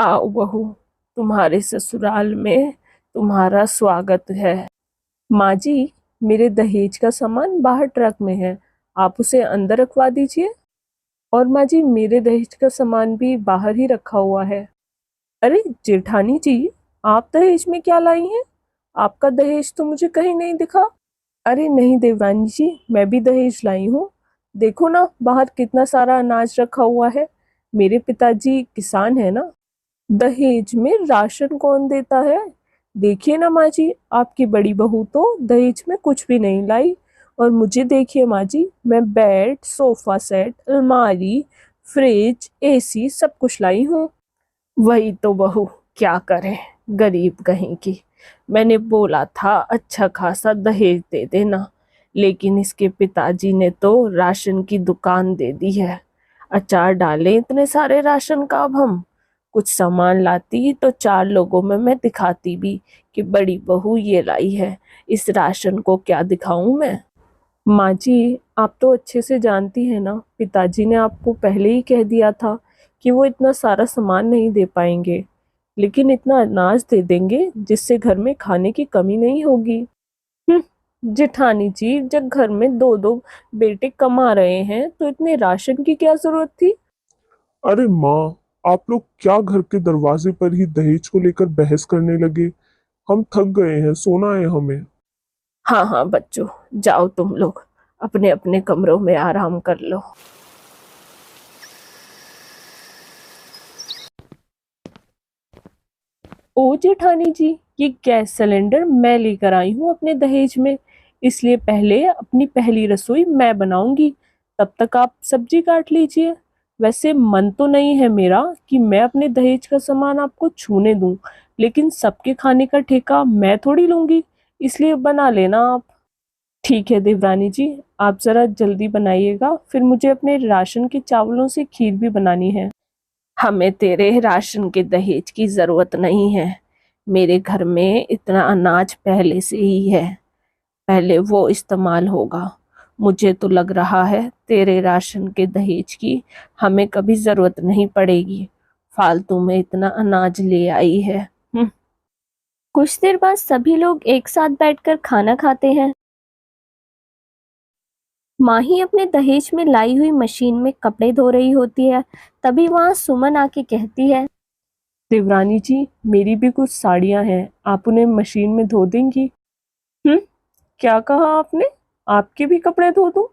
आओ बहू, तुम्हारे ससुराल में तुम्हारा स्वागत है। माँ जी, मेरे दहेज का सामान बाहर ट्रक में है, आप उसे अंदर रखवा दीजिए। और माँ जी, मेरे दहेज का सामान भी बाहर ही रखा हुआ है। अरे जेठानी जी, आप दहेज में क्या लाई हैं? आपका दहेज तो मुझे कहीं नहीं दिखा। अरे नहीं देवरानी जी, मैं भी दहेज लाई हूँ। देखो ना, बाहर कितना सारा अनाज रखा हुआ है। मेरे पिताजी किसान है ना। दहेज में राशन कौन देता है? देखिए ना माँ जी, आपकी बड़ी बहू तो दहेज में कुछ भी नहीं लाई। और मुझे देखिए माँ जी, मैं बेड, सोफा सेट, अलमारी, फ्रिज, एसी सब कुछ लाई हूँ। वही तो बहू, क्या करें, गरीब कहीं की। मैंने बोला था अच्छा खासा दहेज दे देना, लेकिन इसके पिताजी ने तो राशन की दुकान दे दी है। अचार डाले इतने सारे राशन का। अब हम कुछ सामान लाती तो 4 लोगों में मैं दिखाती भी कि बड़ी बहू ये लाई है। इस राशन को क्या दिखाऊं मैं? माँ जी, आप तो अच्छे से जानती हैं ना, पिताजी ने आपको पहले ही कह दिया था कि वो इतना सारा सामान नहीं दे पाएंगे, लेकिन इतना अनाज दे देंगे जिससे घर में खाने की कमी नहीं होगी। जेठानी जी, जब घर में 2-2 बेटे कमा रहे हैं तो इतने राशन की क्या जरूरत थी? अरे माँ, आप लोग क्या घर के दरवाजे पर ही दहेज को लेकर बहस करने लगे। हम थक गए हैं, सोना है हमें। हाँ हाँ बच्चों, जाओ तुम लोग अपने अपने कमरों में आराम कर लो। ओ जेठानी जी, ये गैस सिलेंडर मैं लेकर आई हूँ अपने दहेज में, इसलिए पहले अपनी पहली रसोई मैं बनाऊंगी। तब तक आप सब्जी काट लीजिए। वैसे मन तो नहीं है मेरा कि मैं अपने दहेज का सामान आपको छूने दूं, लेकिन सबके खाने का ठेका मैं थोड़ी लूंगी, इसलिए बना लेना आप। ठीक है देवरानी जी, आप जरा जल्दी बनाइएगा, फिर मुझे अपने राशन के चावलों से खीर भी बनानी है। हमें तेरे राशन के दहेज की जरूरत नहीं है। मेरे घर में इतना अनाज पहले से ही है, पहले वो इस्तेमाल होगा। मुझे तो लग रहा है तेरे राशन के दहेज की हमें कभी जरूरत नहीं पड़ेगी। फालतू में इतना अनाज ले आई है। कुछ देर बाद सभी लोग एक साथ बैठकर खाना खाते हैं। माही अपने दहेज में लाई हुई मशीन में कपड़े धो रही होती है। तभी वहां सुमन आके कहती है। देवरानी जी, मेरी भी कुछ साड़ियां हैं, आप उन्हें मशीन में धो देंगी? हम्म क्या कहा आपने? आपके भी कपड़े धो दूं?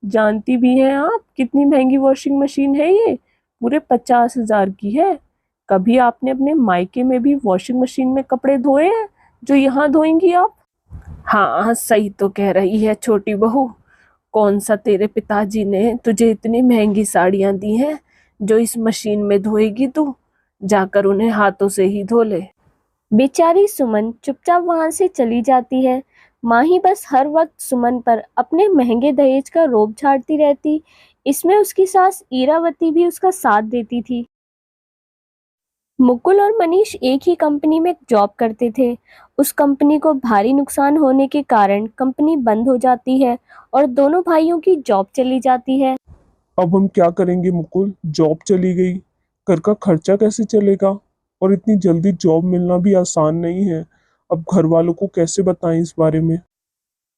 जानती भी हैं आप कितनी महंगी वॉशिंग मशीन है ये? पूरे 50,000 की है। कभी आपने अपने मायके में भी वॉशिंग मशीन में कपड़े धोए हैं जो यहाँ धोएंगी आप? हाँ सही तो कह रही है छोटी बहू। कौन सा तेरे पिताजी ने तुझे इतनी महंगी साड़ियां दी हैं जो इस मशीन में धोएगी तू? जाकर उन्हें हाथों से ही धो ले। बेचारी सुमन चुपचाप वहां से चली जाती है। माही बस हर वक्त सुमन पर अपने महंगे दहेज का रोब झाड़ती रहती। इसमें उसकी सास ईरावती भी उसका साथ देती थी। मुकुल और मनीष एक ही कंपनी में जॉब करते थे। उस कंपनी को भारी नुकसान होने के कारण कंपनी बंद हो जाती है और दोनों भाइयों की जॉब चली जाती है। अब हम क्या करेंगे मुकुल? जॉब चली गई, घर का खर्चा कैसे चलेगा? और इतनी जल्दी जॉब मिलना भी आसान नहीं है। अब घर वालों को कैसे बताएं इस बारे में?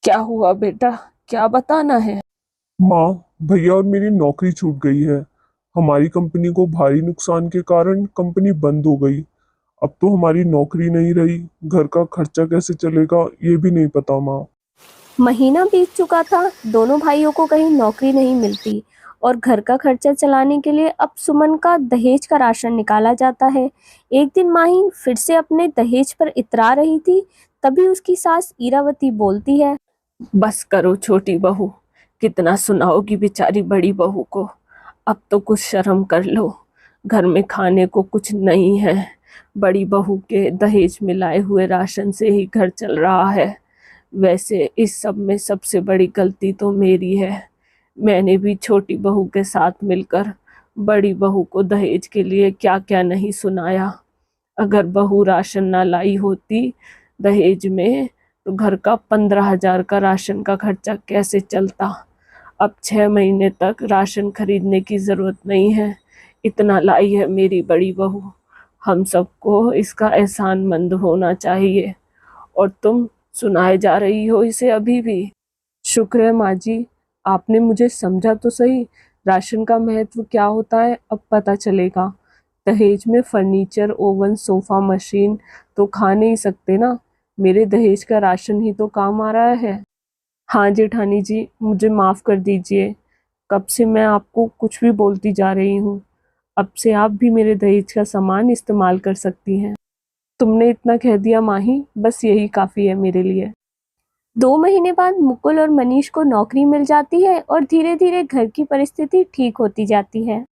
क्या हुआ बेटा, क्या बताना है? माँ, भैया और मेरी नौकरी छूट गई है। हमारी कंपनी को भारी नुकसान के कारण कंपनी बंद हो गई। अब तो हमारी नौकरी नहीं रही, घर का खर्चा कैसे चलेगा ये भी नहीं पता माँ। महीना बीत चुका था, दोनों भाइयों को कहीं नौकरी नहीं मिलती और घर का खर्चा चलाने के लिए अब सुमन का दहेज का राशन निकाला जाता है। एक दिन माही फिर से अपने दहेज पर इतरा रही थी। तभी उसकी सास ईरावती बोलती है। बस करो छोटी बहू, कितना सुनाओगी बेचारी बड़ी बहू को। अब तो कुछ शर्म कर लो, घर में खाने को कुछ नहीं है। बड़ी बहू के दहेज में लाए हुए राशन से ही घर चल रहा है। वैसे इस सब में सबसे बड़ी गलती तो मेरी है। मैंने भी छोटी बहू के साथ मिलकर बड़ी बहू को दहेज के लिए क्या क्या नहीं सुनाया। अगर बहू राशन ना लाई होती दहेज में, तो घर का 15,000 का राशन का खर्चा कैसे चलता? अब 6 महीने तक राशन खरीदने की जरूरत नहीं है, इतना लाई है मेरी बड़ी बहू। हम सबको इसका एहसानमंद होना चाहिए। और तुम सुनाए जा रही हो इसे अभी भी। शुक्र है माँ जी, आपने मुझे समझा तो सही। राशन का महत्व क्या होता है अब पता चलेगा। दहेज में फर्नीचर, ओवन, सोफा, मशीन तो खा नहीं सकते ना। मेरे दहेज का राशन ही तो काम आ रहा है। हाँ जेठानी जी, मुझे माफ़ कर दीजिए। कब से मैं आपको कुछ भी बोलती जा रही हूँ। अब से आप भी मेरे दहेज का सामान इस्तेमाल कर सकती हैं। तुमने इतना कह दिया माही, बस यही काफ़ी है मेरे लिए। 2 महीने बाद मुकुल और मनीष को नौकरी मिल जाती है और धीरे धीरे घर की परिस्थिति ठीक होती जाती है।